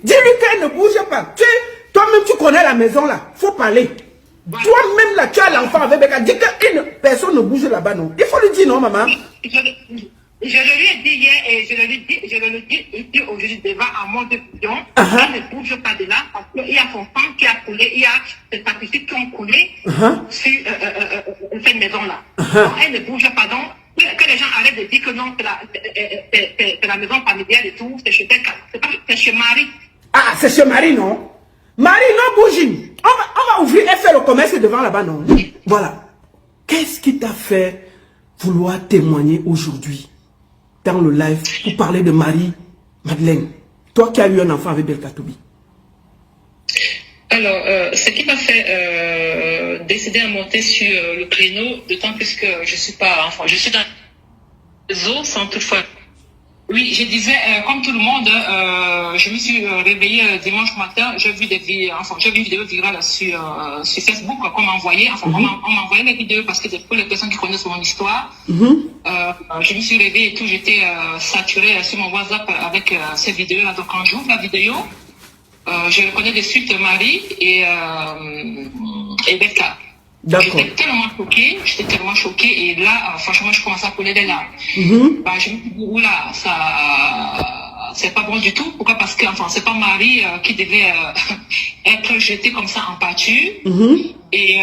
Dis-lui qu'elle ne bouge pas. Toi-même, tu connais la maison là. Faut parler. Toi-même là, tu as l'enfant avec Becca. Dis qu'une personne ne bouge là-bas, non. Il faut lui dire, non, maman. Je le lui ai dit hier et je le dis ici aujourd'hui devant à mon décision. Elle ne bouge pas de là parce qu'il y a son sang qui a coulé, il y a des sacrifices qui ont coulé sur cette maison-là. Donc elle ne bouge pas. Donc que les gens arrêtent de dire que non, c'est la maison familiale et tout, c'est chez Becca. C'est chez Marie. Ah, c'est chez Marie, non? Marie, non, bouge. On va ouvrir et faire le commerce devant là-bas, non? Voilà. Qu'est-ce qui t'a fait vouloir témoigner aujourd'hui dans le live pour parler de Marie-Madeleine? Toi qui as eu un enfant avec Belkatoubi. Alors, ce qui m'a fait décider à monter sur le créneau, d'autant plus que je suis pas enfant, je suis dans le réseau sans toutefois. Oui, je disais, comme tout le monde, je me suis réveillée dimanche matin, j'ai vu une vidéo virale sur Facebook qu'on m'a envoyé. Enfin, on m'a envoyé les vidéos parce que c'est pour les personnes qui connaissent mon histoire. Je me suis réveillée et tout, j'étais saturée sur mon WhatsApp avec ces vidéos-là. Donc, quand j'ouvre la vidéo, je reconnais de suite Marie et Becca. J'étais tellement choquée et là, franchement, je commençais à couler des larmes. Je me suis dit, oula, ça, c'est pas bon du tout. Pourquoi? Parce que, enfin, c'est pas Marie qui devait être jetée comme ça en pâture. Et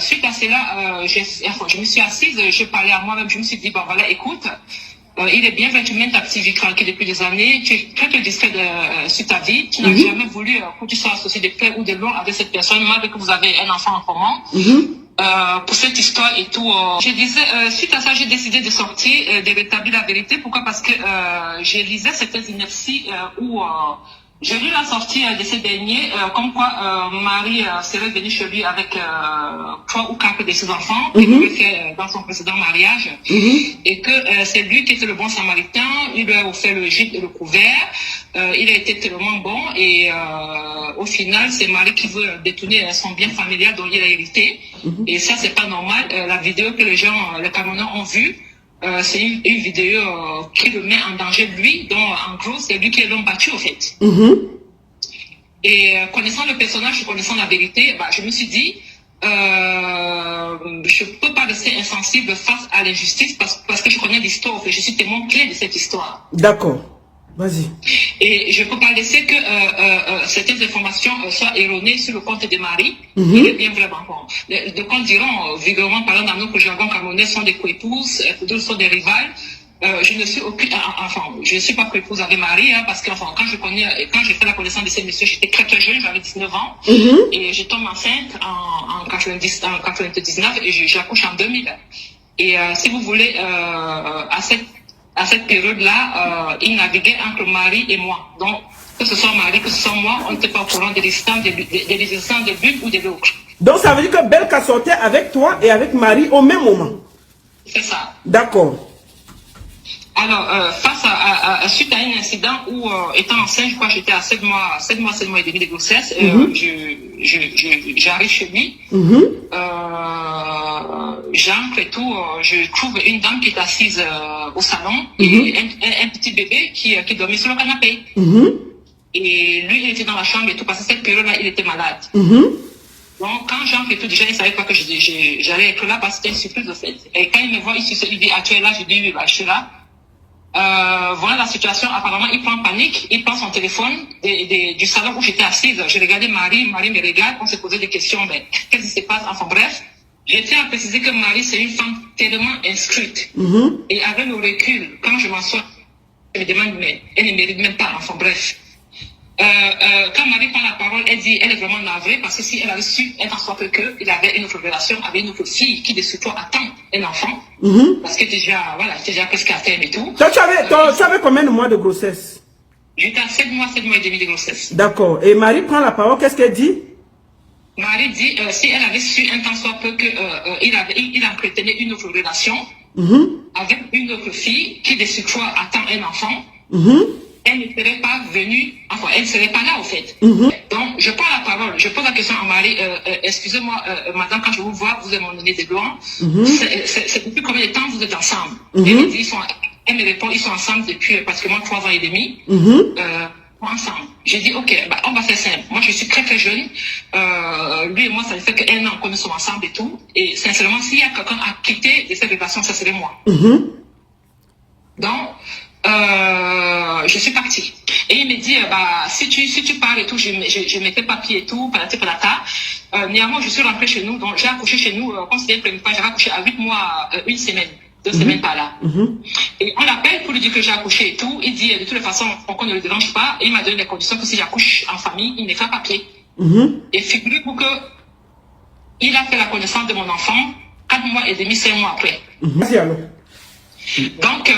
suite à cela, je me suis assise, je parlais à moi-même, je me suis dit, bon voilà, écoute, il est bien que tu mènes ta petite vie tranquille depuis des années, tu es très distrait sur ta vie, tu n'as jamais voulu que tu sois associé de près ou de loin avec cette personne, malgré que vous avez un enfant en commun. Pour cette histoire et tout, je disais, suite à ça, j'ai décidé de sortir, de rétablir la vérité. Pourquoi? Parce que je lisais certaines inerties où j'ai lu la sortie de ces derniers, comme quoi Marie serait venue chez lui avec 3 ou 4 de ses enfants qu'il avait fait dans son précédent mariage, et que c'est lui qui était le bon samaritain. Il lui a offert le gîte et le couvert. Il a été tellement bon et au final, c'est Marie qui veut détourner son bien familial dont il a hérité. Et ça, c'est pas normal. La vidéo que les Camerounais ont vue, c'est une vidéo qui le met en danger lui, donc en gros c'est lui qui est l'homme battu au fait. Et connaissant le personnage, connaissant la vérité, je me suis dit je peux pas rester insensible face à l'injustice parce que je connais l'histoire, je suis témoin clé de cette histoire. D'accord, vas-y. Et je peux pas laisser que certaines informations soient erronées sur le compte de Marie. Il est bien vraiment bon. De comptes diront, vulgairement parlant dans notre jargon camerounais, sont des coépouses, d'autres sont des rivales. Je ne suis pas coépouse avec Marie, parce que quand j'ai fait la connaissance de ces messieurs, j'étais très jeune, j'avais 19 ans, et je tombe enceinte en 99 et j'accouche en 2000. Et si vous voulez, à cette période-là, il naviguait entre Marie et moi. Donc, que ce soit Marie, que ce soit moi, on n'était pas au courant de l'existence de l'une ou de l'autre. Donc, ça veut dire que Belka sortait avec toi et avec Marie au même moment. C'est ça. D'accord. Alors, suite à un incident où, étant enceinte, je crois que j'étais à 7 mois et demi de grossesse, j'arrive chez lui, j'entre et tout, je trouve une dame qui est assise au salon, et un petit bébé qui dormait sur le canapé. Et lui, il était dans la chambre et tout, parce que cette période-là, il était malade. Donc, quand j'entre et tout, déjà, il ne savait pas que j'allais être là, parce que c'était une surprise, en fait. Et quand il me voit ici, il dit, tu es là? Je dis, oui, je suis là. Voilà la situation. Apparemment, il prend panique, il prend son téléphone du salon où j'étais assise. Je regardais Marie me regarde, on se posait des questions, mais qu'est-ce qui se passe? Enfin bref, je tiens à préciser que Marie, c'est une femme tellement instruite. Et avec le recul, quand je m'assois, je me demande, mais elle ne mérite même pas. Enfin bref. Quand Marie prend la parole, elle dit, elle est vraiment navrée parce que si elle avait su, elle en soit peu qu'il avait une autre relation avec une autre fille qui de surtout attend un enfant, parce que déjà presque à terme et tout. Toi, tu avais combien de mois de grossesse? J'étais à 7 mois et demi de grossesse. D'accord. Et Marie prend la parole, qu'est-ce qu'elle dit? Marie dit, si elle avait su un temps soit peu qu'il entretenait une autre relation avec une autre fille qui de surtout attend un enfant, elle ne serait pas venue, enfin, elle ne serait pas là, au fait. Donc, je prends la parole, je pose la question à Marie, excusez-moi, madame, quand je vous vois, vous êtes mon aîné de loin, c'est depuis combien de temps vous êtes ensemble? Elle me dit, elle me répond, ils sont ensemble depuis pratiquement 3 ans et demi. ensemble. J'ai dit, ok, bah, on va faire simple. Moi, je suis très très jeune. Lui et moi, ça fait qu'un an que nous sommes ensemble et tout. Et sincèrement, s'il y a quelqu'un à quitter de cette relation, ça serait moi. Donc, je suis partie. Et il me dit, bah, si tu parles et tout, je mettais papier et tout, palata. Néanmoins, je suis rentrée chez nous, donc j'ai accouché chez nous, quand c'était la première fois, j'ai accouché à 8 mois, 1 semaine, 2 semaines par là. Et on l'appelle pour lui dire que j'ai accouché et tout. Il dit, de toute façon, on ne le dérange pas. Et il m'a donné les conditions que si j'accouche en famille, il me fait papier. Et figurez-vous que il a fait la connaissance de mon enfant 4 mois et demi, 5 mois après. Vas-y alors. Donc,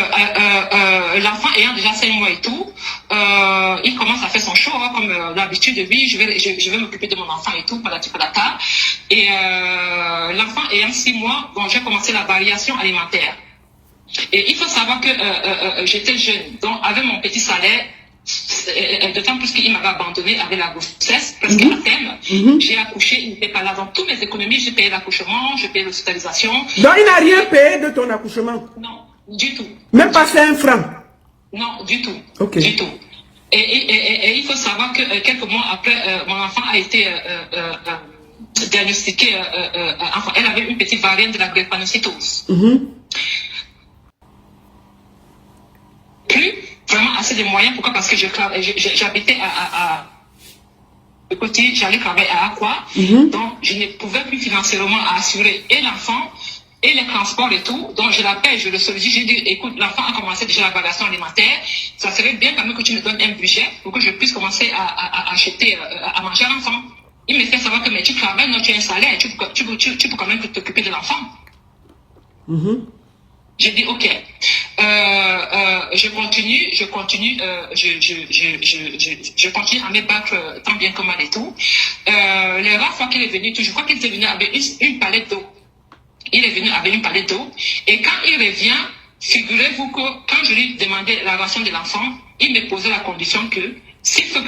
l'enfant ayant déjà 5 mois et tout, il commence à faire son show, hein, comme d'habitude. Oui, je vais m'occuper de mon enfant et tout, palata. Et l'enfant ayant 6 mois, bon, j'ai commencé la variation alimentaire. Et il faut savoir que j'étais jeune, donc avec mon petit salaire, d'autant plus qu'il m'avait abandonné avec la grossesse, presque à terme. J'ai accouché, il n'était pas là. Dans toutes mes économies, j'ai payé l'accouchement, j'ai payé l'hospitalisation. Donc il n'a rien payé de ton accouchement? Non, du tout. Même pas 5 francs? Non, du tout. Ok. Du tout. Et il faut savoir que quelques mois après, mon enfant a été diagnostiqué, enfin, elle avait une petite variante de la drépanocytose. Plus vraiment assez de moyens. Pourquoi? Parce que j'habitais à côté, j'allais travailler à Aqua, donc je ne pouvais plus financièrement assurer et l'enfant et les transports et tout. Donc je l'appelle, je le sollicite, j'ai dit, écoute, l'enfant a commencé déjà la variation alimentaire, ça serait bien quand même que tu me donnes un budget pour que je puisse commencer à acheter, à manger à l'enfant. Il me fait savoir que mais tu travailles, non, tu as un salaire, tu peux quand même t'occuper de l'enfant. J'ai dit ok, je continue à me battre tant bien que mal et tout. Les rares fois qu'il est venu, je crois qu'il est venu avec une palette d'eau. Il est venu avec une palette d'eau et quand il revient, figurez-vous que quand je lui demandais la ration de l'enfant, il me posait la condition que si je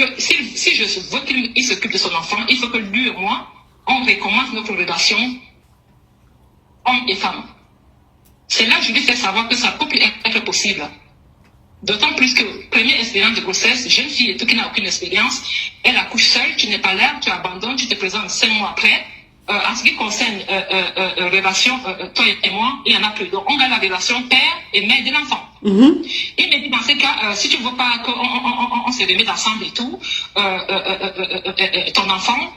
veux qu'il s'occupe de son enfant, il faut que lui et moi, on recommence notre relation homme et femme. C'est là que je lui fais savoir que ça peut plus être possible. D'autant plus que, première expérience de grossesse, jeune fille et tout qui n'a aucune expérience, elle accouche seule, tu n'es pas là, tu abandonnes, tu te présentes 5 mois après. En ce qui concerne relation, toi et moi, il n'y en a plus. Donc, on a la relation père et mère de l'enfant. Il me dit, dans ce cas, si tu ne veux pas qu'on se remette ensemble et tout, ton enfant,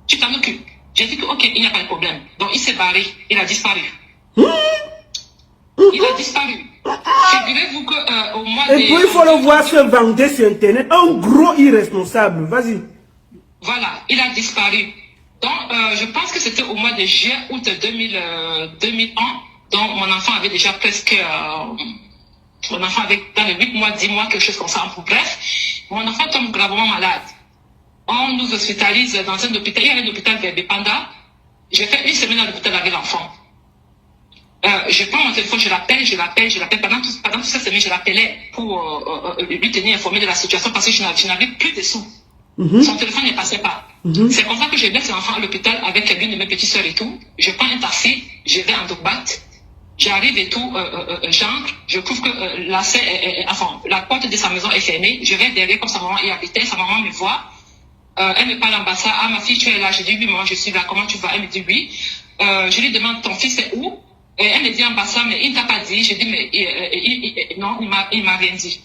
tu t'en occupes. J'ai dit que, ok, il n'y a pas de problème. Donc, il s'est barré, il a disparu. Il a disparu. Figurez-vous qu'au mois de... Et puis il faut le voir se vendre sur Internet. Un gros irresponsable. Vas-y. Voilà, il a disparu. Donc, je pense que c'était au mois de juillet, août 2001. Donc, mon enfant avait déjà presque... mon enfant avait dans les 8 mois, 10 mois, quelque chose comme ça. Bref, mon enfant tombe gravement malade. On nous hospitalise dans un hôpital. Il y avait un hôpital vers Bépanda. J'ai fait 1 semaine à l'hôpital avec l'enfant. Je prends mon téléphone, je l'appelle. Pendant toute cette semaine, je l'appelais pour lui tenir informé de la situation parce que je n'avais plus de sous. Son téléphone ne passait pas. C'est comme ça que je laisse l'enfant à l'hôpital avec l'une de mes petites soeurs et tout. Je prends un taxi, je vais en Dokbat. J'arrive et tout, j'entre, je trouve que la porte de sa maison est fermée. Je vais derrière comme sa maman y habitait, sa maman me voit. Elle me parle en bas, ah ma fille tu es là, je dis oui maman je suis là, comment tu vas? Elle me dit oui. Je lui demande ton fils est où? Et elle me dit en bas mais il ne t'a pas dit. Je dis mais non, il m'a rien dit.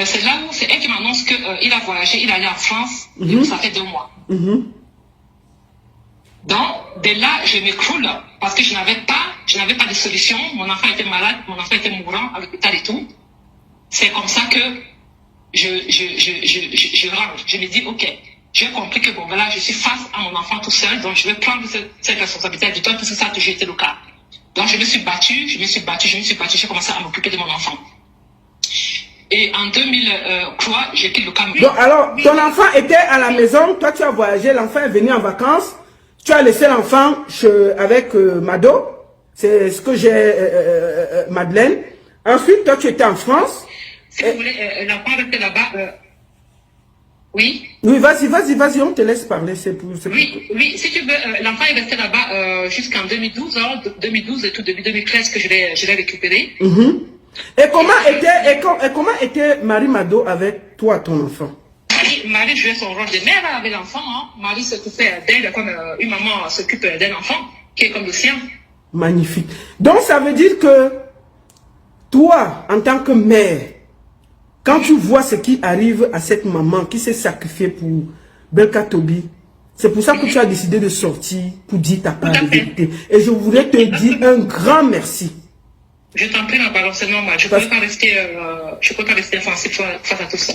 C'est là où c'est elle qui m'annonce qu'il a voyagé, il est allé en France, et ça fait 2 mois. Donc, de là, je m'écroule parce que je n'avais pas de solution. Mon enfant était malade, mon enfant était mourant à l'hôpital et tout. C'est comme ça que je rentre. Je me dis, ok, j'ai compris que bon, voilà, je suis face à mon enfant tout seul, donc je vais prendre cette responsabilité du temps, parce que ça a toujours été le cas. Donc, je me suis battue, j'ai commencé à m'occuper de mon enfant. Et en 2003, j'ai quitte le Cameroun. Donc, alors, ton enfant était à la maison, toi tu as voyagé, l'enfant est venu en vacances, tu as laissé l'enfant avec Mado, c'est ce que j'ai, Madeleine. Ensuite, toi tu étais en France. Si vous voulez, l'enfant restait là-bas. Oui. Oui, vas-y, on te laisse parler. Oui, si tu veux, l'enfant est resté là-bas jusqu'en 2012, hein, 2012 et tout début 2013 que je l'ai récupéré. Et comment était Marie Mado avec toi, ton enfant? Marie jouait son rôle de mère avec l'enfant. Hein. Marie s'occupait d'elle comme une maman s'occupe d'un enfant qui est comme le sien. Magnifique. Donc ça veut dire que toi, en tant que mère, quand tu vois ce qui arrive à cette maman qui s'est sacrifiée pour Belka Tobi, c'est pour ça que tu as décidé de sortir pour dire ta part de vérité. Et je voudrais te dire un grand merci. Je t'en prie, malheureusement, je ne peux pas rester offensif face à tout ça.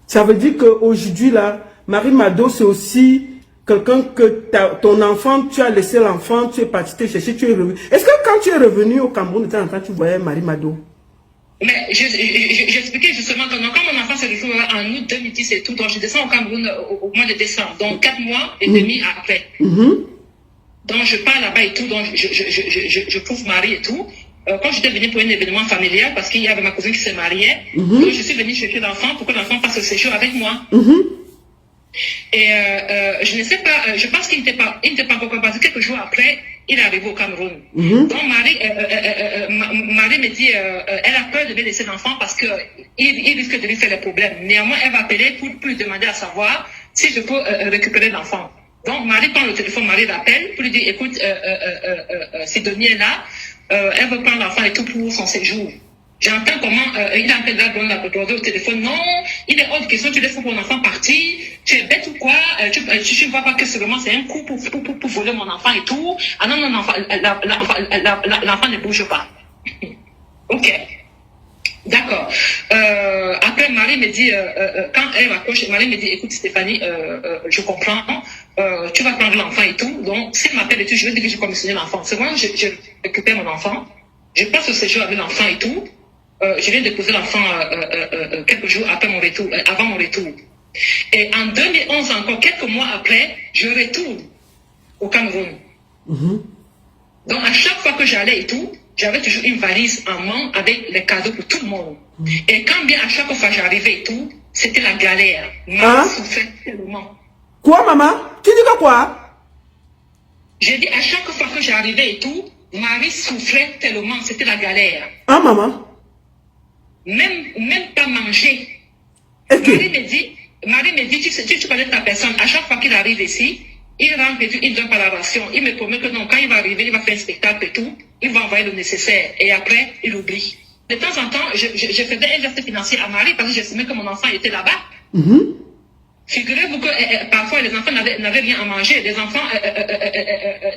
Ça veut dire qu'aujourd'hui, là, Marie Mado, c'est aussi quelqu'un que ton enfant, tu as laissé l'enfant, tu es parti te chercher, tu es revenu. Est-ce que quand tu es revenu au Cameroun de temps en temps, tu voyais Marie Mado? Mais j'expliquais justement que quand mon enfant se retrouve en août 2010 et tout, donc je descends au Cameroun au mois de décembre, donc 4 mois et demi après. Donc je pars là-bas et tout, donc je trouve Marie et tout. Quand j'étais venue pour un événement familial, parce qu'il y avait ma cousine qui s'est mariée, donc je suis venue chercher l'enfant pour que l'enfant passe le séjour avec moi. Et je ne sais pas, je pense qu'il n'était pas encore parce que quelques jours après, il est arrivé au Cameroun. Donc Marie me dit, elle a peur de me laisser l'enfant parce qu'il risque de lui faire des problèmes. Néanmoins, elle va appeler pour lui demander à savoir si je peux récupérer l'enfant. Donc Marie prend le téléphone, Marie l'appelle pour lui dire, écoute, Sidonie est là, elle veut prendre l'enfant et tout pour son séjour. J'entends comment il a appelé la au téléphone. Non, il est hors de question, tu laisses ton enfant partir. Tu es bête ou quoi? Tu ne vois pas que seulement c'est un coup pour voler mon enfant et tout. Ah non, l'enfant ne bouge pas. Ok. D'accord. Après, Marie me dit, quand elle m'approche, Marie me dit, écoute Stéphanie, je comprends, tu vas prendre l'enfant et tout. Donc, si elle m'appelle et tout, je vais dire que je commissionne l'enfant. C'est moi, je récupère mon enfant. Je passe au séjour avec l'enfant et tout. Je viens déposer l'enfant quelques jours après mon retour, avant mon retour. Et en 2011 encore, quelques mois après, je retourne au Cameroun. Donc à chaque fois que j'allais et tout, j'avais toujours une valise en main avec les cadeaux pour tout le monde. Et quand bien à chaque fois que j'arrivais et tout, c'était la galère. Maman souffrait tellement. Quoi, maman? Tu dis quoi? J'ai dit à chaque fois que j'arrivais et tout, Marie souffrait tellement, c'était la galère. Ah, maman? Même pas manger. Marie me dit, tu connais ta personne. À chaque fois qu'il arrive ici, il rentre et tout, il donne pas la ration. Il me promet que non, quand il va arriver, il va faire un spectacle et tout. Il va envoyer le nécessaire. Et après, il oublie. De temps en temps, je faisais un geste financier à Marie parce que j'estimais que mon enfant était là-bas. Figurez-vous que parfois les enfants n'avaient rien à manger. Les enfants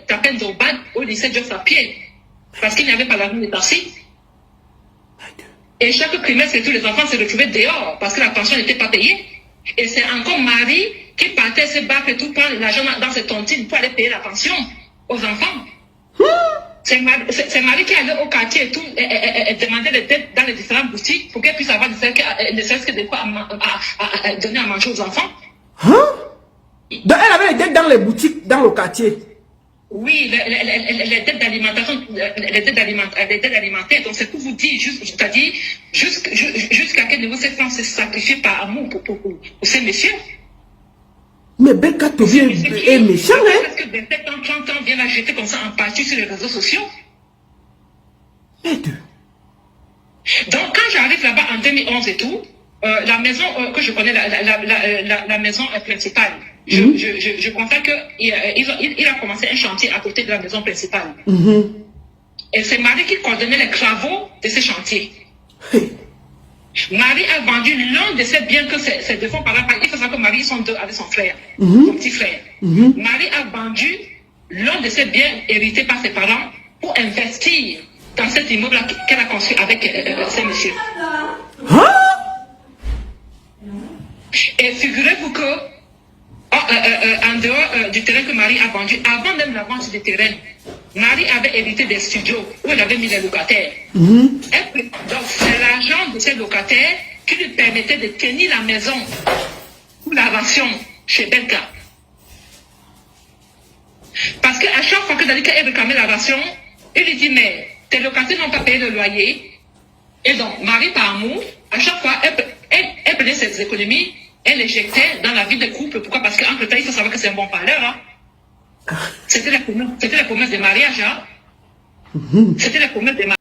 tapaient au bad au lycée Joss à pied parce qu'il n'y avait pas la rue de taxi. Et chaque trimestre, tous les enfants se retrouvaient dehors parce que la pension n'était pas payée. Et c'est encore Marie qui partait se battre et tout, prendre l'argent dans ses tontines pour aller payer la pension aux enfants. C'est Marie qui allait au quartier et tout, et demandait des dettes dans les différentes boutiques pour qu'elle puisse avoir ne serait-ce que des fois à donner à manger aux enfants. Donc elle avait les dettes dans les boutiques, dans le quartier. Oui, les dettes d'alimentation, les dettes alimentaires. Donc c'est pour vous dire, c'est-à-dire jusqu'à quel niveau ces femmes se sacrifient par amour pour ces messieurs. Mais Belka Tobi est méchant, hein? Parce que des 7 ans, 30 ans viennent la jeter comme ça en partie sur les réseaux sociaux. Donc quand j'arrive là-bas en 2011 et tout, la maison que je connais, la maison principale, je constate qu'il a commencé un chantier à côté de la maison principale. Et c'est Marie qui coordonnait les travaux de ce chantier. Marie a vendu l'un de ses biens que ses deux parents, il faut savoir que Marie, ils sont deux avec son frère, son petit frère. Marie a vendu l'un de ses biens hérités par ses parents pour investir dans cet immeuble qu'elle a construit avec ces messieurs. Et figurez-vous que en dehors du terrain que Marie a vendu, avant même la vente du terrain, Marie avait hérité des studios où elle avait mis les locataires. Donc c'est l'argent de ces locataires qui lui permettait de tenir la maison pour la ration chez Belka. Parce qu'à chaque fois que Dalika réclamait la ration, il lui dit mais tes locataires n'ont pas payé le loyer. Et donc Marie par amour, à chaque fois elle prenait ses économies, elle l'éjectait dans la vie de couple. Pourquoi? Parce qu'entre temps il faut savoir que c'est un bon parleur. Hein? C'était la promesse de mariage. Hein? C'était la promesse de mariage.